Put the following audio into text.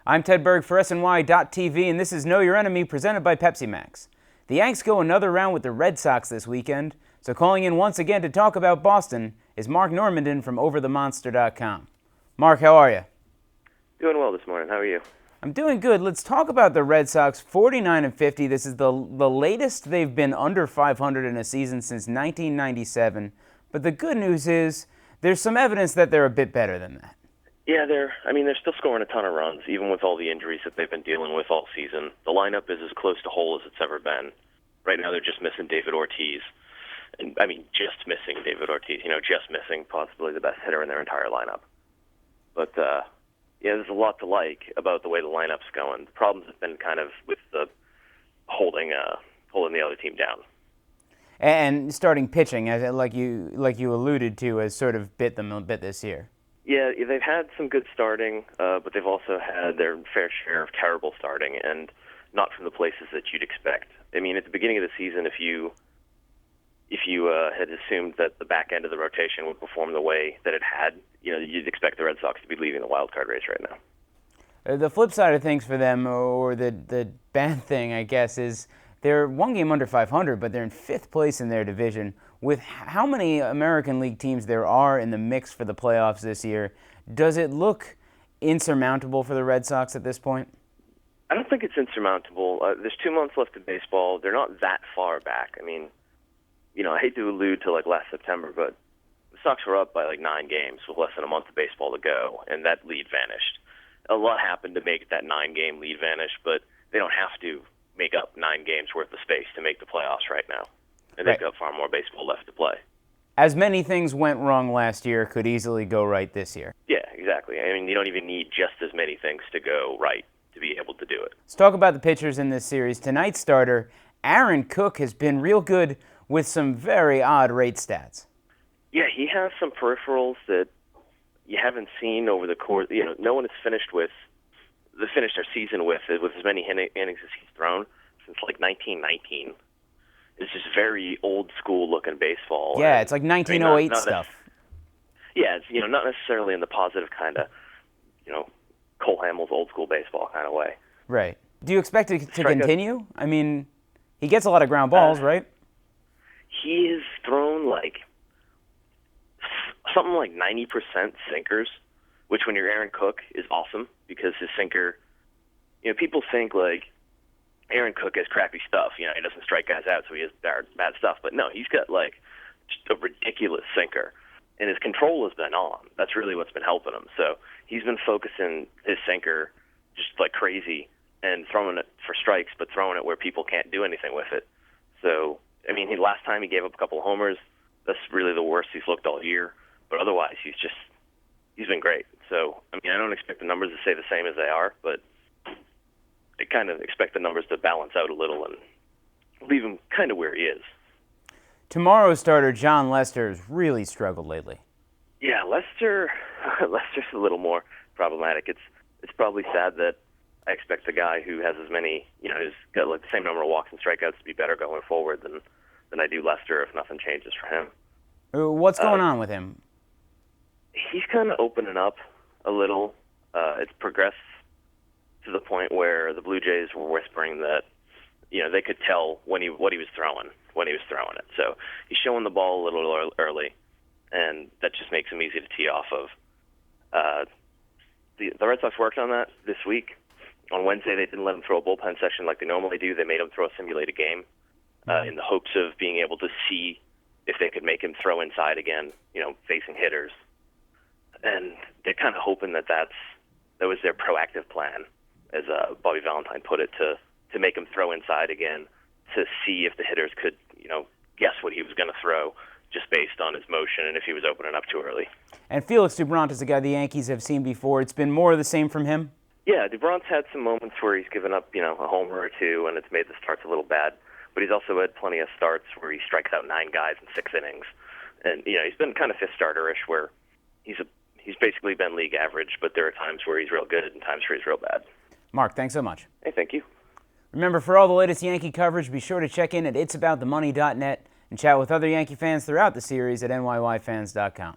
I'm Ted Berg for SNY.TV, and this is Know Your Enemy, presented by Pepsi Max. The Yanks go another round with the Red Sox this weekend, so calling in once again to talk about Boston is Marc Normandin from OverTheMonster.com. Marc, how are you? Doing well this morning. How are you? I'm doing good. Let's talk about the Red Sox. 49-50. This is the latest they've been under 500 in a season since 1997. But the good news is there's some evidence that they're a bit better than that. Yeah, they're still scoring a ton of runs, even with all the injuries that they've been dealing with all season. The lineup is as close to whole as it's ever been. Right now, they're just missing David Ortiz. And just missing David Ortiz. Just missing possibly the best hitter in their entire lineup. But there's a lot to like about the way the lineup's going. The problems have been kind of with the holding the other team down. And starting pitching, like you alluded to, has sort of bit them a bit this year. Yeah, they've had some good starting, but they've also had their fair share of terrible starting, and not from the places that you'd expect. At the beginning of the season, if you had assumed that the back end of the rotation would perform the way that it had, you'd expect the Red Sox to be leaving the wild card race right now. The flip side of things for them, or the bad thing, I guess, is they're one game under 500, but they're in fifth place in their division. With how many American League teams there are in the mix for the playoffs this year, does it look insurmountable for the Red Sox at this point? I don't think it's insurmountable. There's 2 months left of baseball. They're not that far back. I hate to allude to last September, but the Sox were up by 9 games with less than a month of baseball to go, and that lead vanished. A lot happened to make that 9-game lead vanish, but they don't have to make up 9 games worth of space to make the playoffs right now. And they've got far more baseball left to play. As many things went wrong last year, could easily go right this year. Yeah, exactly. You don't even need just as many things to go right to be able to do it. Let's talk about the pitchers in this series. Tonight's starter, Aaron Cook, has been real good with some very odd rate stats. Yeah, he has some peripherals that you haven't seen over the course. No one has finished their season with as many innings as he's thrown since 1919. It's just very old school looking baseball. Yeah, it's like 1908 stuff. Yeah, it's not necessarily in the positive kind of, Cole Hamels old school baseball kind of way. Right. Do you expect it to continue? He gets a lot of ground balls, right? He has thrown something like 90% sinkers, which when you're Aaron Cook is awesome because his sinker, people think Aaron Cook has crappy stuff. He doesn't strike guys out, so he has bad stuff. But no, he's got just a ridiculous sinker, and his control has been on. That's really what's been helping him. So he's been focusing his sinker just like crazy and throwing it for strikes, but throwing it where people can't do anything with it. So last time he gave up a couple of homers. That's really the worst he's looked all year. But otherwise, he's been great. So I don't expect the numbers to stay the same as they are, but I kind of expect the numbers to balance out a little and leave him kind of where he is. Tomorrow's starter, Jon Lester, has really struggled lately. Yeah, Lester's a little more problematic. It's probably sad that I expect the guy who has as many, who's got the same number of walks and strikeouts to be better going forward than I do Lester if nothing changes for him. What's going on with him? He's kind of opening up a little. It's progressed to the point where the Blue Jays were whispering that, they could tell what he was throwing when he was throwing it. So he's showing the ball a little early, and that just makes him easy to tee off of. The Red Sox worked on that this week. On Wednesday, they didn't let him throw a bullpen session like they normally do. They made him throw a simulated game in the hopes of being able to see if they could make him throw inside again, facing hitters. And they're kind of hoping that was their proactive plan, as Bobby Valentine put it, to make him throw inside again to see if the hitters could, guess what he was going to throw just based on his motion and if he was opening up too early. And Felix Doubront is a guy the Yankees have seen before. It's been more of the same from him? Yeah, Doubrant's had some moments where he's given up, a homer or two, and it's made the starts a little bad. But he's also had plenty of starts where he strikes out 9 guys in 6 innings. And, he's been kind of fifth starter-ish where he's basically been league average, but there are times where he's real good and times where he's real bad. Marc, thanks so much. Hey, thank you. Remember, for all the latest Yankee coverage, be sure to check in at itsaboutthemoney.net and chat with other Yankee fans throughout the series at nyfans.com.